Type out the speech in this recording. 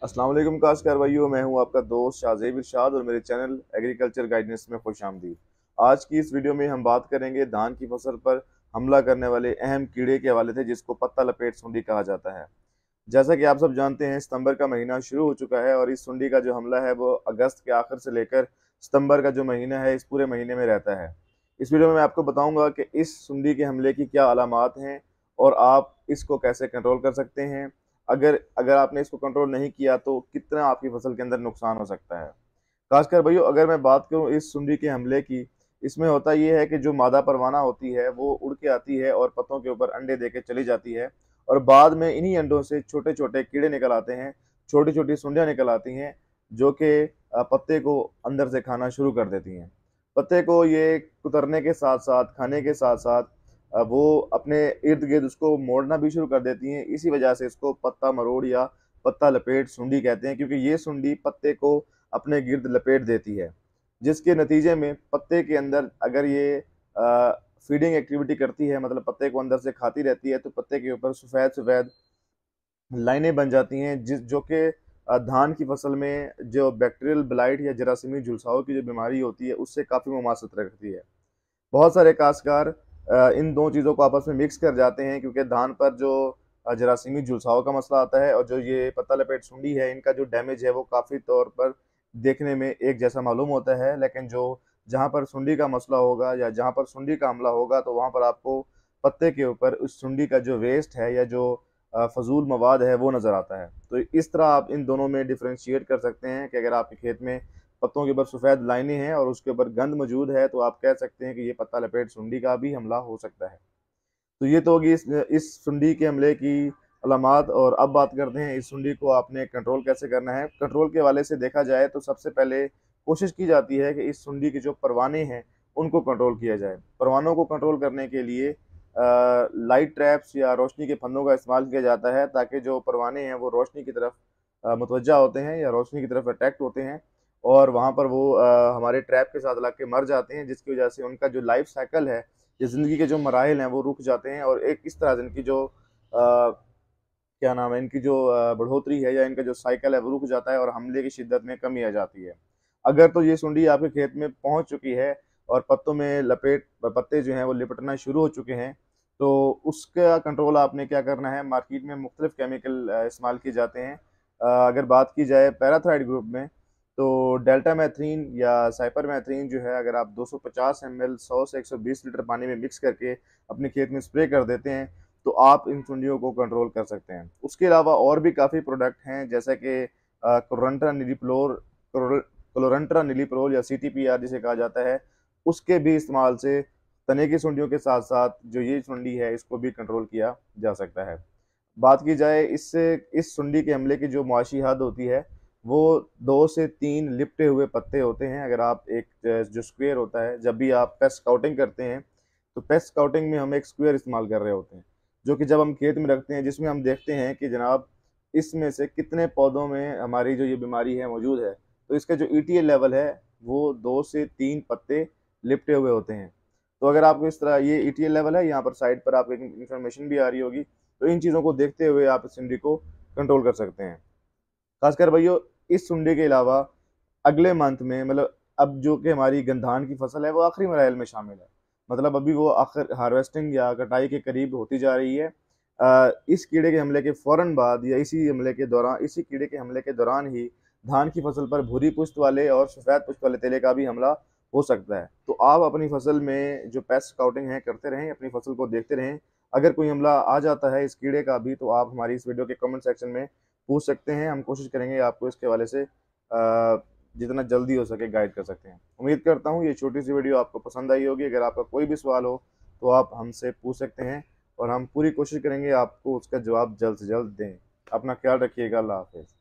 अस्सलाम वालेकुम काश्तकार भाइयों, मैं हूं आपका दोस्त शाहजेब इरशाद और मेरे चैनल एग्रीकल्चर गाइडेंस में खुश आमदीद। आज की इस वीडियो में हम बात करेंगे धान की फसल पर हमला करने वाले अहम कीड़े के हवाले से, जिसको पत्ता लपेट सुंडी कहा जाता है। जैसा कि आप सब जानते हैं, सितंबर का महीना शुरू हो चुका है और इस सुंडी का जो हमला है वो अगस्त के आखिर से लेकर सितंबर का जो महीना है, इस पूरे महीने में रहता है। इस वीडियो में मैं आपको बताऊंगा कि इस सुंडी के हमले की क्या अलामात हैं और आप इसको कैसे कंट्रोल कर सकते हैं। अगर अगर आपने इसको कंट्रोल नहीं किया तो कितना आपकी फसल के अंदर नुकसान हो सकता है। खासकर भाइयों, अगर मैं बात करूं इस सुंडी के हमले की, इसमें होता यह है कि जो मादा परवाना होती है वो उड़ के आती है और पत्तों के ऊपर अंडे देके चली जाती है और बाद में इन्हीं अंडों से छोटे छोटे कीड़े निकल आते हैं, छोटी छोटी सुंडियां निकल आती हैं, जो कि पत्ते को अंदर से खाना शुरू कर देती हैं। पत्ते को ये कुतरने के साथ साथ, खाने के साथ साथ वो अपने इर्द गिर्द उसको मोड़ना भी शुरू कर देती हैं। इसी वजह से इसको पत्ता मरोड़ या पत्ता लपेट सुंडी कहते हैं, क्योंकि ये सुंडी पत्ते को अपने गिर्द लपेट देती है, जिसके नतीजे में पत्ते के अंदर अगर ये फीडिंग एक्टिविटी करती है, मतलब पत्ते को अंदर से खाती रहती है, तो पत्ते के ऊपर सफ़ेद सफ़ेद लाइनें बन जाती हैं, जिस जो कि धान की फसल में जो बैक्टीरियल ब्लाइट या जरासीमी झुलसाओं की जो बीमारी होती है उससे काफ़ी मुमासत रखती है। बहुत सारे काश्तकार इन दो चीज़ों को आपस में मिक्स कर जाते हैं, क्योंकि धान पर जो जरासीमी झुलसाओं का मसला आता है और जो ये पत्ता लपेट सुंडी है, इनका जो डैमेज है वो काफ़ी तौर पर देखने में एक जैसा मालूम होता है। लेकिन जो जहाँ पर सुंडी का मसला होगा या जहाँ पर सुंडी का हमला होगा, तो वहाँ पर आपको पत्ते के ऊपर उस सुंडी का जो वेस्ट है या जो फजूल मवाद है वो नज़र आता है। तो इस तरह आप इन दोनों में डिफ्रेंशिएट कर सकते हैं कि अगर आपके खेत में पत्तों के ऊपर सफ़ेद लाइनें हैं और उसके ऊपर गंध मौजूद है, तो आप कह सकते हैं कि ये पत्ता लपेट सुंडी का भी हमला हो सकता है। तो ये तो होगी इस सुंडी के हमले की अलामात। और अब बात करते हैं इस सुंडी को आपने कंट्रोल कैसे करना है। कंट्रोल के हवाले से देखा जाए तो सबसे पहले कोशिश की जाती है कि इस सुंडी के जो परवाने हैं उनको कंट्रोल किया जाए। परवानों को कंट्रोल करने के लिए लाइट ट्रैप्स या रोशनी के फंदों का इस्तेमाल किया जाता है, ताकि जो परवाने हैं वो रोशनी की तरफ मुतवज्जा होते हैं या रोशनी की तरफ अट्रैक्ट होते हैं और वहाँ पर वो हमारे ट्रैप के साथ लग के मर जाते हैं, जिसकी वजह से उनका जो लाइफ साइकिल है या ज़िंदगी के जो मराहिल हैं वो रुक जाते हैं और एक इस तरह से इनकी जो क्या नाम है, इनकी जो बढ़ोतरी है या इनका जो साइकिल है वो रुक जाता है और हमले की शिद्दत में कमी आ जाती है। अगर तो ये सुंडी आपके खेत में पहुंच चुकी है और पत्तों में लपेट पत्ते जो हैं वो लिपटना शुरू हो चुके हैं, तो उसका कंट्रोल आपने क्या करना है। मार्केट में मुख्तलिफ केमिकल इस्तेमाल किए जाते हैं। अगर बात की जाए पैराथ्राइड ग्रुप में, तो डेल्टा मैथ्रीन या साइपर मैथ्रीन जो है, अगर आप 250 ml 100 से 120 लीटर पानी में मिक्स करके अपने खेत में स्प्रे कर देते हैं, तो आप इन सुंडियों को कंट्रोल कर सकते हैं। उसके अलावा और भी काफ़ी प्रोडक्ट हैं, जैसे कि क्लोरंट्रा निलिप्रोल या CTPR जिसे कहा जाता है, उसके भी इस्तेमाल से तने की सुंडियों के साथ साथ जो ये सुंडी है इसको भी कंट्रोल किया जा सकता है। बात की जाए इससे, इस सुंडी के हमले की जो मुआशी हद होती है वो 2 से 3 लिपटे हुए पत्ते होते हैं। अगर आप एक जो स्क्वायर होता है, जब भी आप पेस्ट स्काउटिंग करते हैं तो पेस्ट स्काउटिंग में हम एक स्क्वायर इस्तेमाल कर रहे होते हैं, जो कि जब हम खेत में रखते हैं, जिसमें हम देखते हैं कि जनाब इसमें से कितने पौधों में हमारी जो ये बीमारी है मौजूद है, तो इसका जो ETA लेवल है वो 2 से 3 पत्ते लिपटे हुए होते हैं। तो अगर आपको इस तरह ये ETA लेवल है, यहाँ पर साइड पर आपको इंफॉर्मेशन भी आ रही होगी, तो इन चीज़ों को देखते हुए आप इस सुंडी को कंट्रोल कर सकते हैं। खासकर भैया, इस सुंडी के अलावा अगले मंथ में, मतलब अब जो कि हमारी गंधान की फसल है वो आखिरी मराहल में शामिल है, मतलब अभी वो आखिर हार्वेस्टिंग या कटाई के करीब होती जा रही है। इस कीड़े के हमले के फ़ौरन बाद या इसी कीड़े के हमले के दौरान ही धान की फसल पर भूरी पुष्ट वाले और सफ़ेद पुष्ट वाले तेले का भी हमला हो सकता है। तो आप अपनी फसल में जो पेस्ट स्काउटिंग है करते रहें, अपनी फसल को देखते रहें। अगर कोई हमला आ जाता है इस कीड़े का भी, तो आप हमारी इस वीडियो के कमेंट सेक्शन में पूछ सकते हैं। हम कोशिश करेंगे आपको इसके हवाले से जितना जल्दी हो सके गाइड कर सकते हैं। उम्मीद करता हूँ ये छोटी सी वीडियो आपको पसंद आई होगी। अगर आपका कोई भी सवाल हो तो आप हमसे पूछ सकते हैं और हम पूरी कोशिश करेंगे आपको उसका जवाब जल्द से जल्द दें। अपना ख्याल रखिएगा। अल्लाह हाफ़िज़।